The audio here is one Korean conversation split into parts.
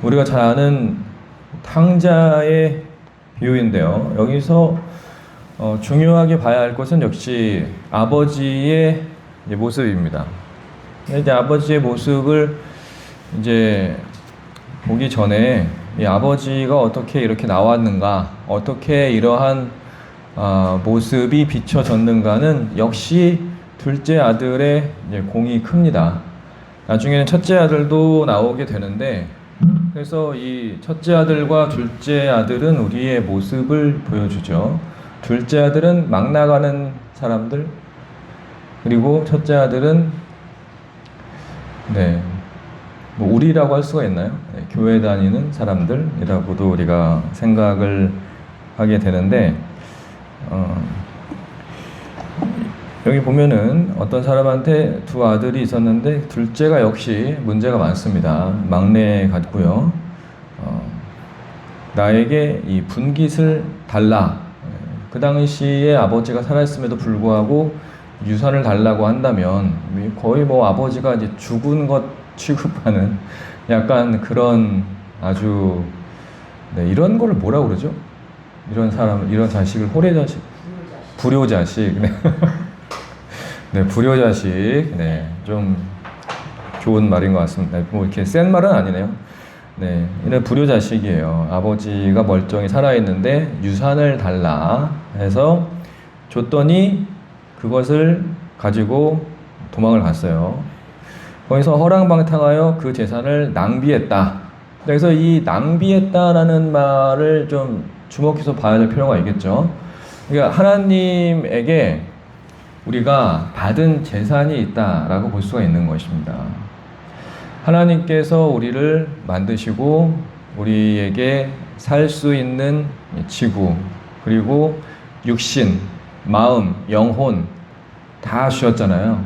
우리가 잘 아는 탕자의 비유인데요. 여기서 중요하게 봐야 할 것은 역시 아버지의 이제 모습입니다. 이제 아버지의 모습을 이제 보기 전에 이 아버지가 어떻게 이렇게 나왔는가, 어떻게 이러한 모습이 비춰졌는가는 역시 둘째 아들의 이제 공이 큽니다. 나중에는 첫째 아들도 나오게 되는데, 그래서 이 첫째 아들과 둘째 아들은 우리의 모습을 보여주죠. 둘째 아들은 막 나가는 사람들, 그리고 첫째 아들은 뭐 우리라고 할 수가 있나요? 교회 다니는 사람들이라고도 우리가 생각을 하게 되는데, 여기 보면은 어떤 사람한테 두 아들이 있었는데 둘째가 역시 문제가 많습니다. 막내 같고요. 나에게 이 분깃을 달라. 그 당시에 아버지가 살아있음에도 불구하고 유산을 달라고 한다면 거의 뭐 아버지가 이제 죽은 것 취급하는 약간 그런 아주 이런 거를 뭐라고 그러죠? 이런 사람, 이런 자식을 호래자식, 불효자식. 불효자식. 좀 좋은 말인 것 같습니다. 뭐 이렇게 센 말은 아니네요. 이런 불효자식이에요. 아버지가 멀쩡히 살아있는데 유산을 달라 해서 줬더니 그것을 가지고 도망을 갔어요. 거기서 허랑방탕하여 그 재산을 낭비했다. 그래서 이 낭비했다라는 말을 좀 주목해서 봐야 될 필요가 있겠죠. 그러니까 하나님에게 우리가 받은 재산이 있다라고 볼 수가 있는 것입니다. 하나님께서 우리를 만드시고 우리에게 살 수 있는 지구, 그리고 육신, 마음, 영혼 다 주셨잖아요.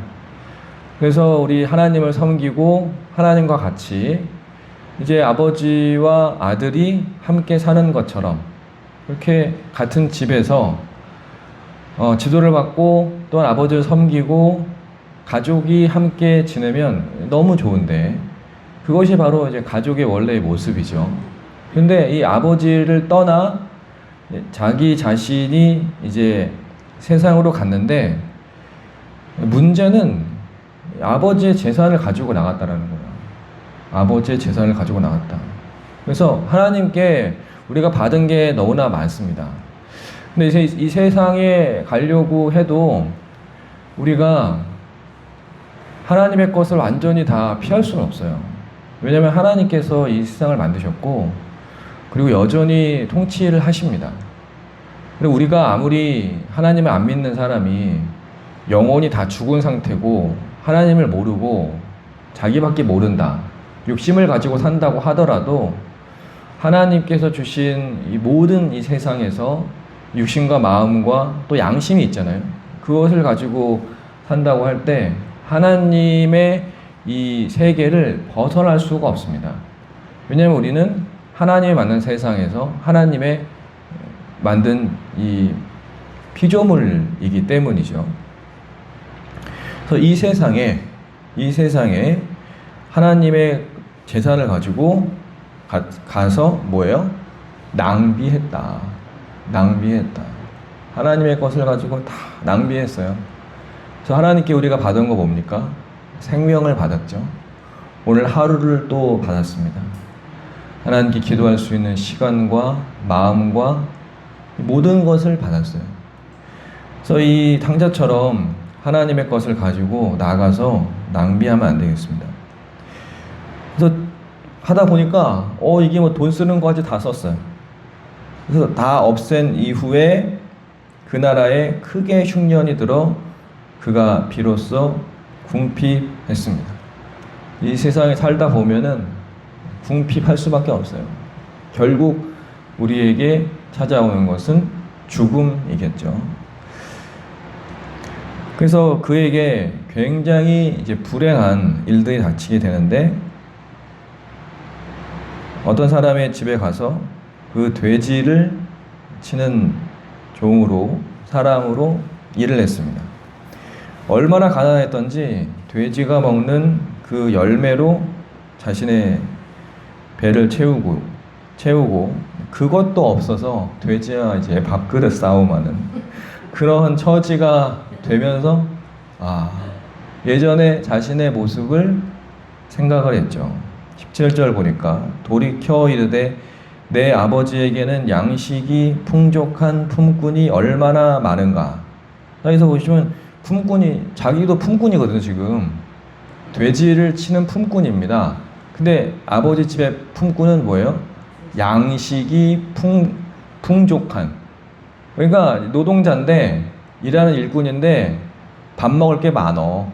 그래서 우리 하나님을 섬기고 하나님과 같이 이제 아버지와 아들이 함께 사는 것처럼 이렇게 같은 집에서 지도를 받고 또한 아버지를 섬기고 가족이 함께 지내면 너무 좋은데, 그것이 바로 이제 가족의 원래의 모습이죠. 근데 이 아버지를 떠나 자기 자신이 이제 세상으로 갔는데, 문제는 아버지의 재산을 가지고 나갔다라는 거예요. 아버지의 재산을 가지고 나갔다. 그래서 하나님께 우리가 받은 게 너무나 많습니다. 근데 이 세상에 가려고 해도 우리가 하나님의 것을 완전히 다 피할 수는 없어요. 왜냐하면 하나님께서 이 세상을 만드셨고, 그리고 여전히 통치를 하십니다. 그리고 우리가 아무리 하나님을 안 믿는 사람이 영혼이 다 죽은 상태고 하나님을 모르고 자기밖에 모른다, 욕심을 가지고 산다고 하더라도 하나님께서 주신 이 모든 이 세상에서 육신과 마음과 또 양심이 있잖아요. 그것을 가지고 산다고 할 때 하나님의 이 세계를 벗어날 수가 없습니다. 왜냐하면 우리는 하나님이 만든 세상에서 하나님의 만든 이 피조물이기 때문이죠. 그래서 이 세상에 하나님의 재산을 가지고 가서 뭐예요? 낭비했다. 하나님의 것을 가지고 다 낭비했어요. 그래서 하나님께 우리가 받은 거 뭡니까? 생명을 받았죠. 오늘 하루를 또 받았습니다. 하나님께 기도할 수 있는 시간과 마음과 모든 것을 받았어요. 그래서 이 탕자처럼 하나님의 것을 가지고 나가서 낭비하면 안 되겠습니다. 그래서 하다 보니까 이게 뭐 돈 쓰는 거까지 다 썼어요. 그래서 다 없앤 이후에 그 나라에 크게 흉년이 들어 그가 비로소 궁핍했습니다. 이 세상에 살다 보면은 궁핍할 수밖에 없어요. 결국 우리에게 찾아오는 것은 죽음이겠죠. 그래서 그에게 굉장히 이제 불행한 일들이 닥치게 되는데, 어떤 사람의 집에 가서 그 돼지를 치는 종으로, 사람으로 일을 했습니다. 얼마나 가난했던지 돼지가 먹는 그 열매로 자신의 배를 채우고 그것도 없어서 돼지와 이제 밥그릇 싸움하는 그런 처지가 되면서 예전에 자신의 모습을 생각을 했죠. 17절 보니까 돌이켜 이르되 내 아버지에게는 양식이 풍족한 품꾼이 얼마나 많은가. 여기서 보시면 품꾼이 자기도 품꾼이거든요. 지금 돼지를 치는 품꾼입니다. 근데 아버지 집의 품꾼은 뭐예요? 양식이 풍족한. 그러니까 노동자인데 일하는 일꾼인데 밥 먹을 게 많어.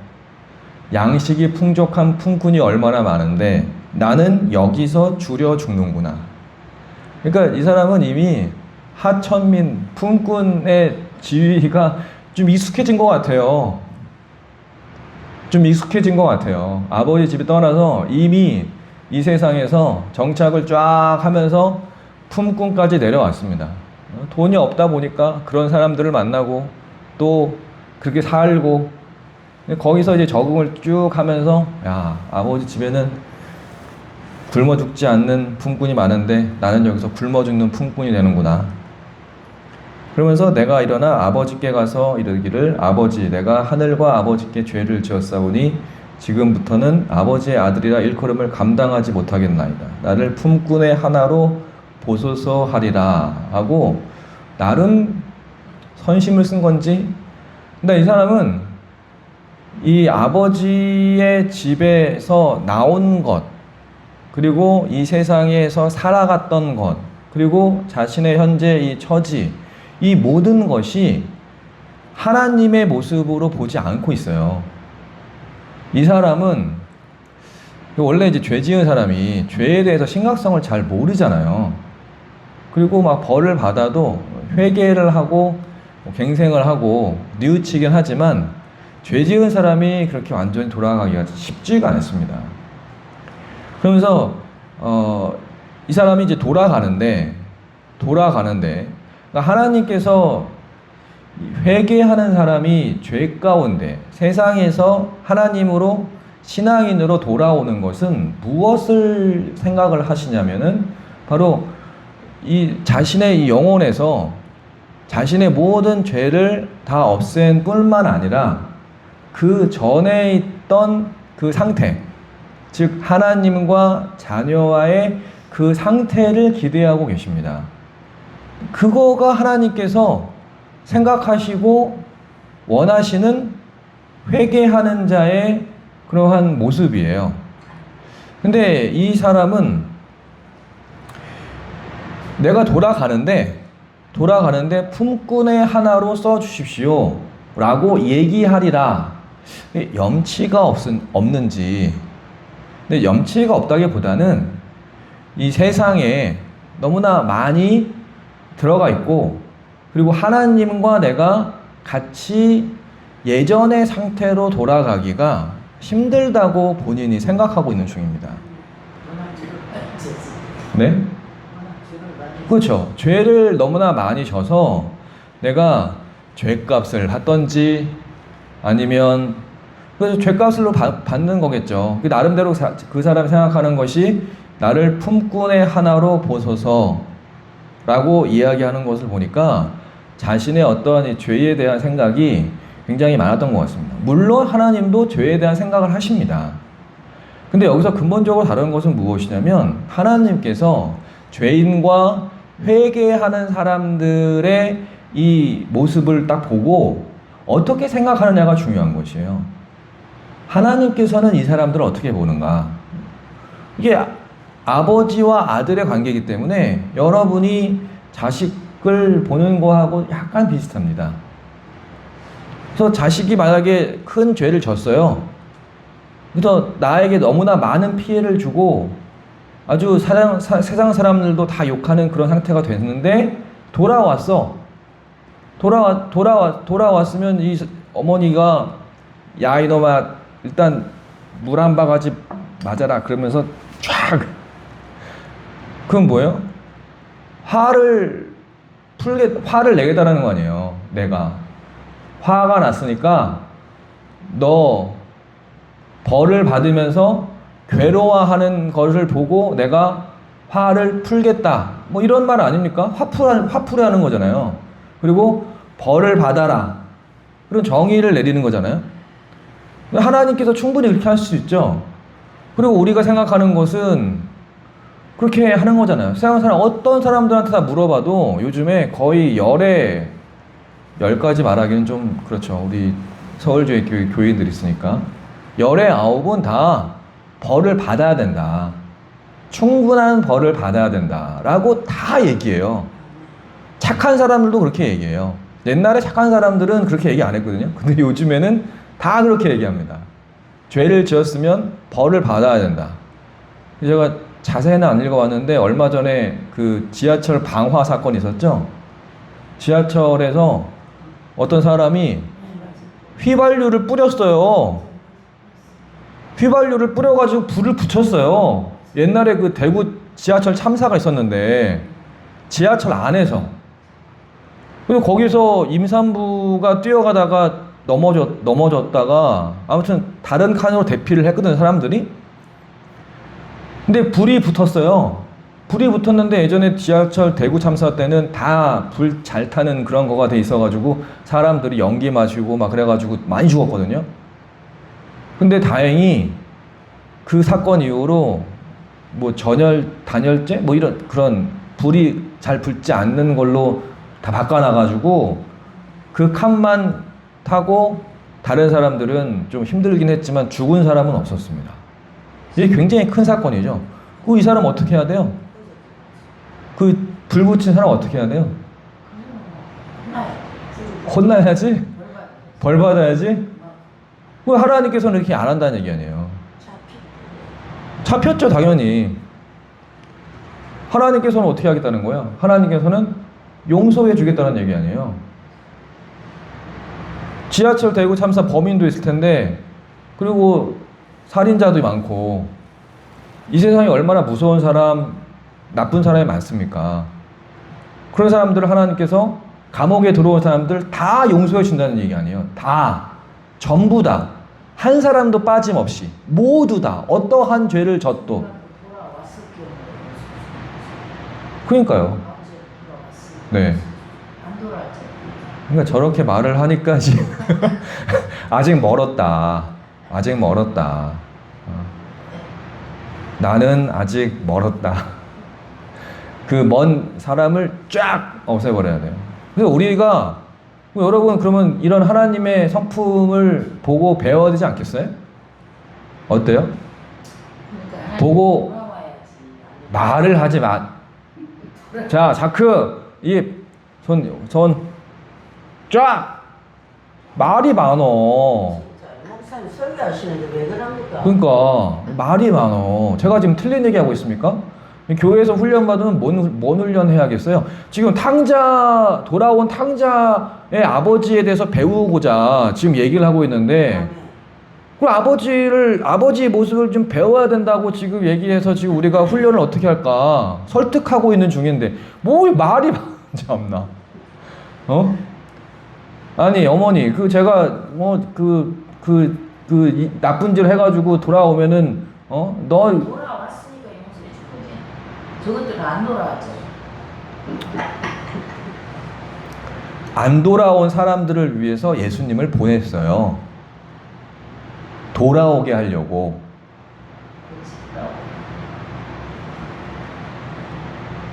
양식이 풍족한 품꾼이 얼마나 많은데 나는 여기서 줄여 죽는구나. 그러니까 이 사람은 이미 하천민 품꾼의 지위가 좀 익숙해진 것 같아요. 아버지 집에 떠나서 이미 이 세상에서 정착을 쫙 하면서 품꾼까지 내려왔습니다. 돈이 없다 보니까 그런 사람들을 만나고 또 그렇게 살고 거기서 이제 적응을 쭉 하면서 아버지 집에는 굶어 죽지 않는 품꾼이 많은데 나는 여기서 굶어 죽는 품꾼이 되는구나. 그러면서 내가 일어나 아버지께 가서 이르기를 아버지 내가 하늘과 아버지께 죄를 지었사오니 지금부터는 아버지의 아들이라 일컬음을 감당하지 못하겠나이다. 나를 품꾼의 하나로 보소서 하리라 하고 나름 선심을 쓴 건지. 근데 이 사람은 이 아버지의 집에서 나온 것 그리고 이 세상에서 살아갔던 것 그리고 자신의 현재 이 처지 이 모든 것이 하나님의 모습으로 보지 않고 있어요. 이 사람은 원래 이제 죄 지은 사람이 죄에 대해서 심각성을 잘 모르잖아요. 그리고 막 벌을 받아도 회개를 하고 갱생을 하고 뉘우치긴 하지만 죄 지은 사람이 그렇게 완전히 돌아가기가 쉽지가 않습니다. 그러면서 이 사람이 이제 돌아가는데 그러니까 하나님께서 회개하는 사람이 죄 가운데 세상에서 하나님으로 신앙인으로 돌아오는 것은 무엇을 생각을 하시냐면은 바로 이 자신의 이 영혼에서 자신의 모든 죄를 다 없앤 뿐만 아니라 그 전에 있던 그 상태, 즉 하나님과 자녀와의 그 상태를 기대하고 계십니다. 그거가 하나님께서 생각하시고 원하시는 회개하는 자의 그러한 모습이에요. 근데 이 사람은 내가 돌아가는데 품꾼의 하나로 써주십시오 라고 얘기하리라. 염치가 없는지. 근데 염치가 없다기보다는 이 세상에 너무나 많이 들어가 있고 그리고 하나님과 내가 같이 예전의 상태로 돌아가기가 힘들다고 본인이 생각하고 있는 중입니다. 네? 그렇죠. 죄를 너무나 많이 져서 내가 죄값을 받던지 아니면 그래서 죄값으로 받는 거겠죠. 나름대로 그 사람이 생각하는 것이 나를 품꾼의 하나로 보소서 라고 이야기하는 것을 보니까 자신의 어떠한 이 죄에 대한 생각이 굉장히 많았던 것 같습니다. 물론 하나님도 죄에 대한 생각을 하십니다. 근데 여기서 근본적으로 다른 것은 무엇이냐면 하나님께서 죄인과 회개하는 사람들의 이 모습을 딱 보고 어떻게 생각하느냐가 중요한 것이에요. 하나님께서는 이 사람들을 어떻게 보는가? 이게 아버지와 아들의 관계이기 때문에 여러분이 자식을 보는 거하고 약간 비슷합니다. 그래서 자식이 만약에 큰 죄를 졌어요. 그래서 나에게 너무나 많은 피해를 주고 아주 세상 사람들도 다 욕하는 그런 상태가 됐는데 돌아왔으면 이 어머니가 야 이놈아 일단 물 한 바가지 맞아라 그러면서 쫙 그건 뭐예요? 화를 내겠다라는 거 아니에요. 내가 화가 났으니까 너 벌을 받으면서 괴로워하는 것을 보고 내가 화를 풀겠다. 뭐 이런 말 아닙니까? 화풀이 하는 거잖아요. 그리고 벌을 받아라. 그런 정의를 내리는 거잖아요. 하나님께서 충분히 그렇게 할 수 있죠. 그리고 우리가 생각하는 것은 그렇게 하는 거잖아요. 세상 사람, 어떤 사람들한테 다 물어봐도 요즘에 거의 열에 10가지 말하기는 좀 그렇죠. 우리 서울교회 교인들이 있으니까. 열의 9은 다 벌을 받아야 된다. 충분한 벌을 받아야 된다. 라고 다 얘기해요. 착한 사람들도 그렇게 얘기해요. 옛날에 착한 사람들은 그렇게 얘기 안 했거든요. 근데 요즘에는 다 그렇게 얘기합니다. 죄를 지었으면 벌을 받아야 된다. 제가 자세히는 안 읽어봤는데 얼마 전에 그 지하철 방화 사건이 있었죠. 지하철에서 어떤 사람이 휘발유를 뿌렸어요. 휘발유를 뿌려가지고 불을 붙였어요. 옛날에 그 대구 지하철 참사가 있었는데 지하철 안에서. 그리고 거기서 임산부가 뛰어가다가 넘어졌다가 아무튼 다른 칸으로 대피를 했거든요, 사람들이. 근데 불이 붙었어요. 불이 붙었는데 예전에 지하철 대구 참사 때는 다 불 잘 타는 그런 거가 돼 있어가지고 사람들이 연기 마시고 막 그래가지고 많이 죽었거든요. 근데 다행히 그 사건 이후로 뭐 단열재 뭐 이런 그런 불이 잘 붙지 않는 걸로 다 바꿔놔가지고 그 칸만 타고 다른 사람들은 좀 힘들긴 했지만 죽은 사람은 없었습니다. 이게 굉장히 큰 사건이죠. 이 사람 어떻게 해야 돼요? 그 불 붙인 사람 어떻게 해야 돼요? 혼나야지? 벌 받아야지? 왜 하나님께서는 이렇게 안 한다는 얘기 아니에요? 잡혔죠, 당연히. 하나님께서는 어떻게 하겠다는 거야? 하나님께서는 용서해 주겠다는 얘기 아니에요. 지하철 대구 참사 범인도 있을 텐데, 그리고 살인자도 많고, 이 세상에 얼마나 무서운 사람, 나쁜 사람이 많습니까? 그런 사람들을 하나님께서 감옥에 들어온 사람들 다 용서해 준다는 얘기 아니에요. 다. 전부 다. 한 사람도 빠짐없이. 모두 다. 어떠한 죄를 져도. 그러니까요. 네. 그러니까 저렇게 말을 하니까 지금 아직 멀었다. 아직 멀었다. 나는 아직 멀었다. 그 먼 사람을 쫙 없애버려야 돼요. 그래서 우리가 여러분 그러면 이런 하나님의 성품을 보고 배워야 되지 않겠어요? 어때요? 그러니까 보고 말을 하지 마. 자, 자크 이 손 쫙 말이 많어. 목사님 설교하시는데 왜 그럽니까? 그러니까 말이 많어. 제가 지금 틀린 얘기하고 있습니까? 교회에서 훈련 받으면 뭔 훈련 해야겠어요? 지금 돌아온 탕자의 아버지에 대해서 배우고자 지금 얘기를 하고 있는데, 그 아버지의 모습을 좀 배워야 된다고 지금 얘기해서 지금 우리가 훈련을 어떻게 할까? 설득하고 있는 중인데, 뭘 말이 참나. 아니, 어머니, 제가, 나쁜 짓 해가지고 돌아오면은, 돌아왔으니까 용서해 줄 거지. 저것들은 안 돌아왔죠. 안 돌아온 사람들을 위해서 예수님을 보냈어요. 돌아오게 하려고.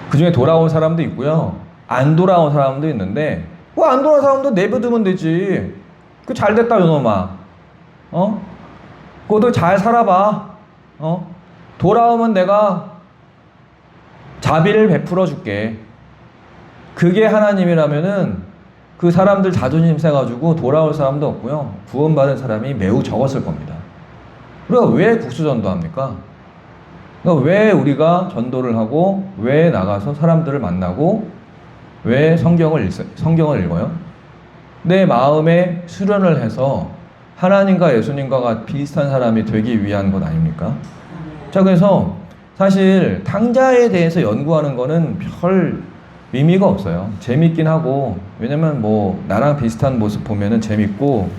그 중에 돌아온 사람도 있고요. 안 돌아온 사람도 있는데, 안 돌아온 사람도 내버두면 되지. 잘 됐다, 요놈아. 그것도 잘 살아봐. 돌아오면 내가 자비를 베풀어 줄게. 그게 하나님이라면은 그 사람들 자존심 세가지고 돌아올 사람도 없고요. 구원받은 사람이 매우 적었을 겁니다. 그러니까 왜 국수전도 합니까? 그러니까 왜 우리가 전도를 하고, 왜 나가서 사람들을 만나고, 왜 성경을 읽어요? 내 마음에 수련을 해서 하나님과 예수님과 비슷한 사람이 되기 위한 것 아닙니까? 자, 그래서 사실 탕자에 대해서 연구하는 거는 별 의미가 없어요. 재밌긴 하고, 왜냐면 나랑 비슷한 모습 보면은 재밌고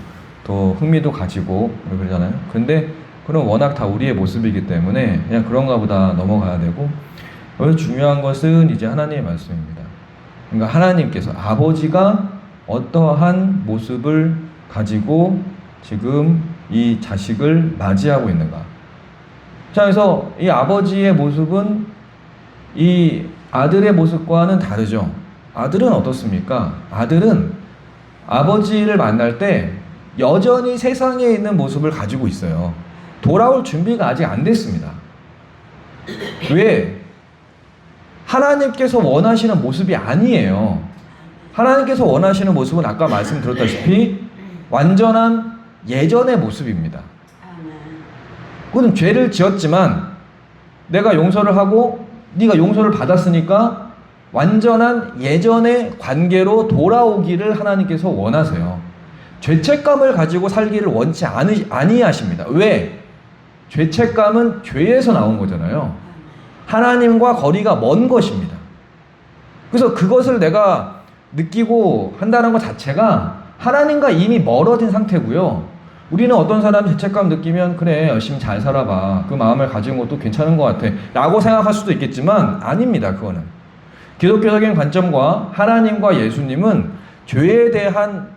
또 흥미도 가지고 그러잖아요. 근데 그럼 워낙 다 우리의 모습이기 때문에 그냥 그런가 보다 넘어가야 되고, 여기서 중요한 것은 이제 하나님의 말씀입니다. 그러니까 하나님께서 아버지가 어떠한 모습을 가지고 지금 이 자식을 맞이하고 있는가. 자, 그래서 이 아버지의 모습은 이 아들의 모습과는 다르죠. 아들은 어떻습니까? 아들은 아버지를 만날 때 여전히 세상에 있는 모습을 가지고 있어요. 돌아올 준비가 아직 안 됐습니다. 왜? 하나님께서 원하시는 모습이 아니에요. 하나님께서 원하시는 모습은 아까 말씀드렸다시피 완전한 예전의 모습입니다. 그건 죄를 지었지만 내가 용서를 하고 네가 용서를 받았으니까 완전한 예전의 관계로 돌아오기를 하나님께서 원하세요. 죄책감을 가지고 살기를 원치 아니하십니다. 왜? 죄책감은 죄에서 나온 거잖아요. 하나님과 거리가 먼 것입니다. 그래서 그것을 내가 느끼고 한다는 것 자체가 하나님과 이미 멀어진 상태고요. 우리는 어떤 사람이 죄책감 느끼면 그래 열심히 잘 살아봐. 그 마음을 가진 것도 괜찮은 것 같아 라고 생각할 수도 있겠지만 아닙니다. 그거는. 기독교적인 관점과 하나님과 예수님은 죄에 대한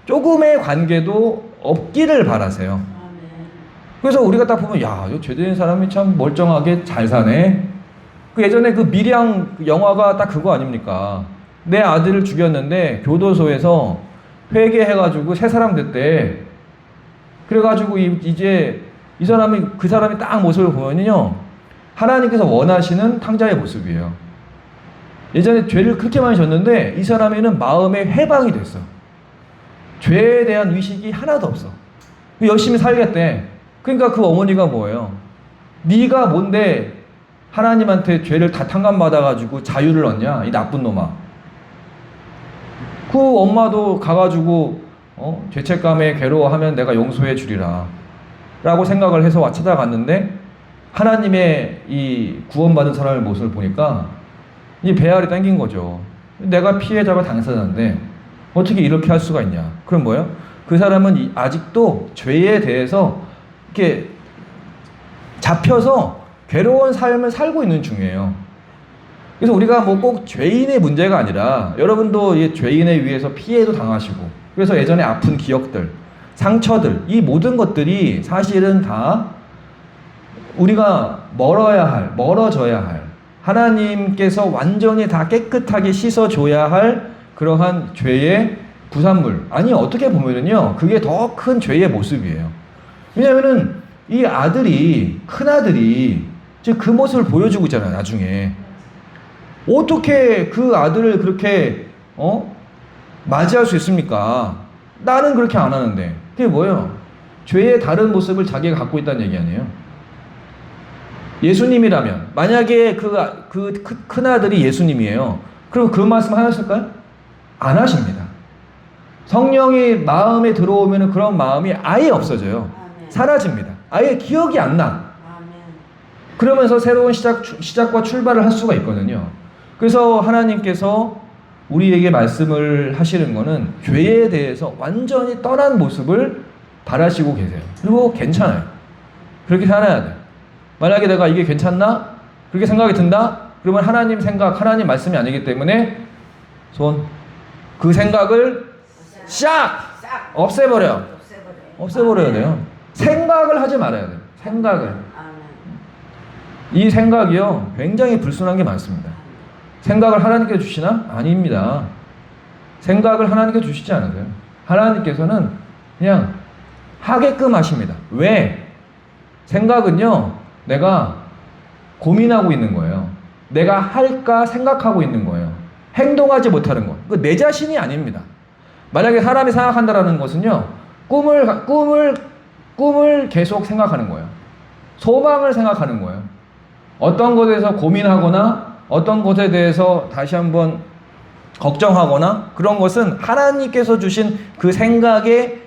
조금의 관계도 없기를 바라세요. 그래서 우리가 딱 보면 야, 이 죄된 사람이 참 멀쩡하게 잘 사네. 그 예전에 그 미량 영화가 딱 그거 아닙니까? 내 아들을 죽였는데 교도소에서 회개해가지고 새 사람 됐대. 그래가지고 이제 이 사람이 그 사람이 딱 모습을 보면요 하나님께서 원하시는 탕자의 모습이에요. 예전에 죄를 그렇게 많이 졌는데 이 사람에는 마음의 해방이 됐어. 죄에 대한 의식이 하나도 없어. 열심히 살겠대. 그러니까 그 어머니가 뭐예요? 네가 뭔데 하나님한테 죄를 다 탕감받아가지고 자유를 얻냐? 이 나쁜 놈아. 그 엄마도 가가지고 죄책감에 괴로워하면 내가 용서해 주리라 라고 생각을 해서 찾아갔는데 하나님의 이 구원받은 사람의 모습을 보니까 이 배알이 당긴 거죠. 내가 피해자가 당사자인데 어떻게 이렇게 할 수가 있냐. 그럼 뭐예요? 그 사람은 아직도 죄에 대해서 이렇게 잡혀서 괴로운 삶을 살고 있는 중이에요. 그래서 우리가 뭐 꼭 죄인의 문제가 아니라 여러분도 이 죄인에 의해서 피해도 당하시고 그래서 예전에 아픈 기억들, 상처들 이 모든 것들이 사실은 다 우리가 멀어져야 할 하나님께서 완전히 다 깨끗하게 씻어줘야 할 그러한 죄의 부산물. 아니 어떻게 보면은요 그게 더 큰 죄의 모습이에요. 왜냐면은 이 아들이 큰아들이 지금 그 모습을 보여주고 있잖아요. 나중에 어떻게 그 아들을 그렇게 맞이할 수 있습니까? 나는 그렇게 안 하는데. 그게 뭐예요? 죄의 다른 모습을 자기가 갖고 있다는 얘기 아니에요? 예수님이라면 만약에 그 큰아들이 예수님이에요. 그럼 그 말씀 하셨을까요? 안 하십니다. 성령이 마음에 들어오면 그런 마음이 아예 없어져요. 사라집니다. 아예 기억이 안 나. 그러면서 새로운 시작과 출발을 할 수가 있거든요. 그래서 하나님께서 우리에게 말씀을 하시는 거는 죄에 대해서 완전히 떠난 모습을 바라시고 계세요. 그리고 괜찮아요. 그렇게 살아야 돼요. 만약에 내가 이게 괜찮나? 그렇게 생각이 든다? 그러면 하나님 생각, 하나님 말씀이 아니기 때문에 그 생각을 없애버려야 돼요. 생각을 하지 말아야 돼요. 생각을. 이 생각이요 굉장히 불순한 게 많습니다. 생각을 하나님께 주시나? 아닙니다. 생각을 하나님께 주시지 않으세요. 하나님께서는 그냥 하게끔 하십니다. 왜? 생각은요 내가 고민하고 있는 거예요. 내가 할까 생각하고 있는 거예요. 행동하지 못하는 것. 그 내 자신이 아닙니다. 만약에 사람이 생각한다라는 것은요 꿈을 계속 생각하는 거예요. 소망을 생각하는 거예요. 어떤 것에 대해서 고민하거나 어떤 것에 대해서 다시 한번 걱정하거나 그런 것은 하나님께서 주신 그 생각의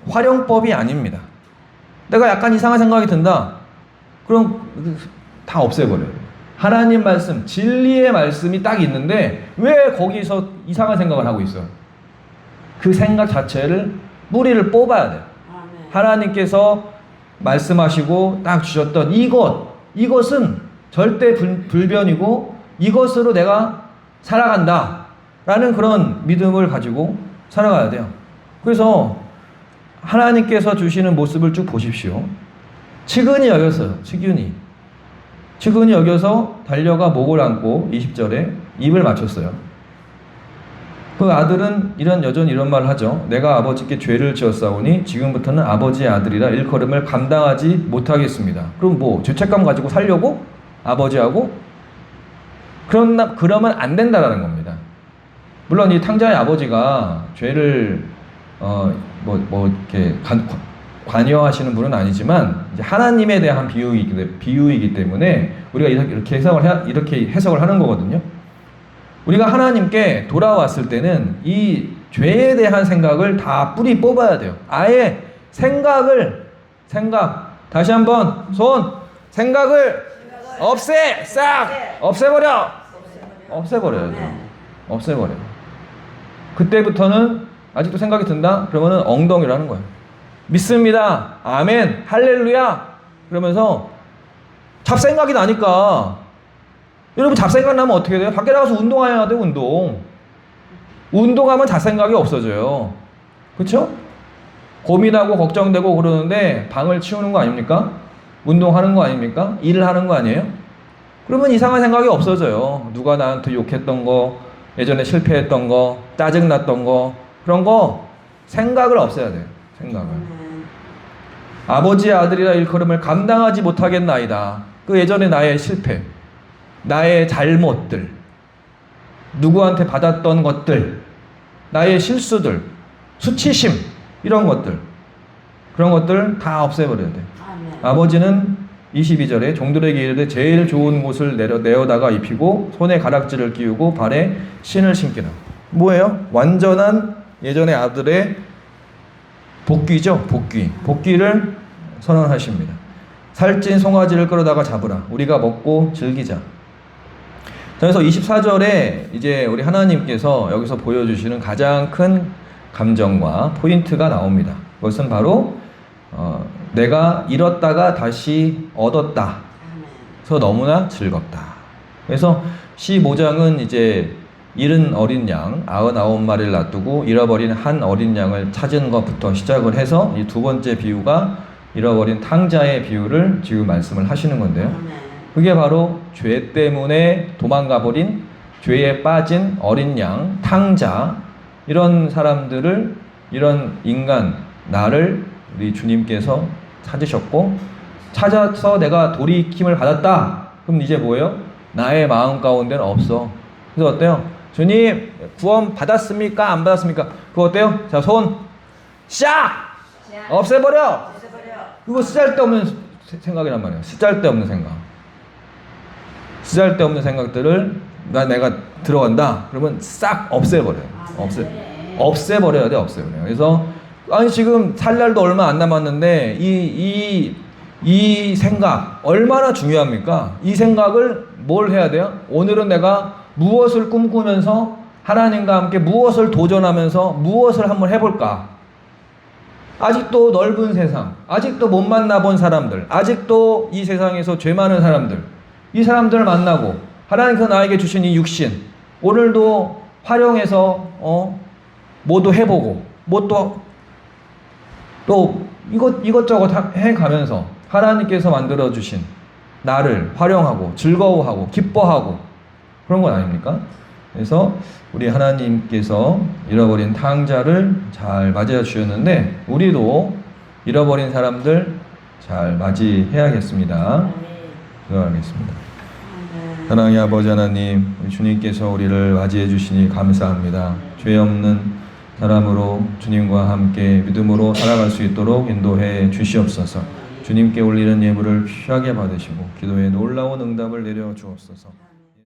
활용법이 아닙니다. 내가 약간 이상한 생각이 든다. 그럼 다 없애버려요. 하나님 말씀, 진리의 말씀이 딱 있는데 왜 거기서 이상한 생각을 하고 있어요? 그 생각 자체를 뿌리를 뽑아야 돼요. 하나님께서 말씀하시고 딱 주셨던 이것은 절대 불변이고 이것으로 내가 살아간다 라는 그런 믿음을 가지고 살아가야 돼요. 그래서 하나님께서 주시는 모습을 쭉 보십시오. 측은히 여겼어요. 측은히 여겨서 달려가 목을 안고 20절에 입을 맞췄어요. 그 아들은 여전히 이런 말을 하죠. 내가 아버지께 죄를 지었사오니 지금부터는 아버지의 아들이라 일컬음을 감당하지 못하겠습니다. 그럼 뭐 죄책감 가지고 살려고? 아버지하고? 그러면 안 된다라는 겁니다. 물론 이 탕자의 아버지가 죄를 이렇게 관여하시는 분은 아니지만 이제 하나님에 대한 비유이기 때문에 우리가 이렇게 해석을 하는 거거든요. 우리가 하나님께 돌아왔을 때는 이 죄에 대한 생각을 다 뿌리 뽑아야 돼요. 아예 다시 한번 생각을 없애버려야 돼요. 없애버려요. 그때부터는 아직도 생각이 든다? 그러면은 엉덩이라는 거예요. 믿습니다. 아멘. 할렐루야. 그러면서 잡생각이 나니까 여러분 잡생각 나면 어떻게 돼요? 밖에 나가서 운동해야 돼요. 운동하면 잡생각이 없어져요. 그렇죠? 고민하고 걱정되고 그러는데 방을 치우는 거 아닙니까? 운동하는 거 아닙니까? 일을 하는 거 아니에요? 그러면 이상한 생각이 없어져요. 누가 나한테 욕했던 거, 예전에 실패했던 거, 짜증났던 거, 그런 거 생각을 없애야 돼요. 생각을. 아버지의 아들이라 일컬음을 감당하지 못하겠나이다. 그 예전에 나의 실패, 나의 잘못들, 누구한테 받았던 것들, 나의 실수들, 수치심, 이런 것들, 그런 것들 다 없애버려야 돼. 아버지는 22절에 종들에게 이르되 제일 좋은 옷을 내어다가 입히고 손에 가락지를 끼우고 발에 신을 신기라. 뭐예요? 완전한 예전의 아들의 복귀죠. 복귀를 선언하십니다. 살찐 송아지를 끌어다가 잡으라. 우리가 먹고 즐기자. 그래서 24절에 이제 우리 하나님께서 여기서 보여주시는 가장 큰 감정과 포인트가 나옵니다. 그것은 바로 내가 잃었다가 다시 얻었다. 그래서 너무나 즐겁다. 그래서 15장은 이제 잃은 어린 양 99마리를 놔두고 잃어버린 한 어린 양을 찾은 것부터 시작을 해서 이 두 번째 비유가 잃어버린 탕자의 비유를 지금 말씀을 하시는 건데요. 그게 바로 죄 때문에 도망가버린, 죄에 빠진 어린 양, 탕자, 이런 사람들을, 이런 인간, 나를 우리 주님께서 찾으셨고, 찾아서 내가 돌이킴을 받았다. 그럼 이제 뭐예요? 나의 마음 가운데는 없어. 그래서 어때요? 주님, 구원 받았습니까? 안 받았습니까? 그거 어때요? 자, 손, 샥! 없애버려! 그거 쓰잘데없는 생각이란 말이에요. 쓰잘데없는 생각. 쓰잘데없는 생각들을 내가 들어간다. 그러면 싹 없애버려요. 없애버려야 돼. 없애버려요. 그래서 아니 지금 살 날도 얼마 안 남았는데 이 생각 얼마나 중요합니까? 이 생각을 뭘 해야 돼요? 오늘은 내가 무엇을 꿈꾸면서 하나님과 함께 무엇을 도전하면서 무엇을 한번 해볼까? 아직도 넓은 세상, 아직도 못 만나본 사람들, 아직도 이 세상에서 죄 많은 사람들, 이 사람들을 만나고 하나님께서 나에게 주신 이 육신 오늘도 활용해서 뭐도 해보고 또 이것저것 해가면서 하나님께서 만들어주신 나를 활용하고 즐거워하고 기뻐하고 그런 건 아닙니까? 그래서 우리 하나님께서 잃어버린 탕자를 잘 맞이해 주셨는데 우리도 잃어버린 사람들 잘 맞이해야겠습니다. 기도하겠습니다. 사랑의 아버지 하나님, 주님께서 우리를 맞이해 주시니 감사합니다. 죄 없는 사람으로 주님과 함께 믿음으로 살아갈 수 있도록 인도해 주시옵소서. 주님께 올리는 예물을 귀하게 받으시고 기도에 놀라운 응답을 내려 주옵소서.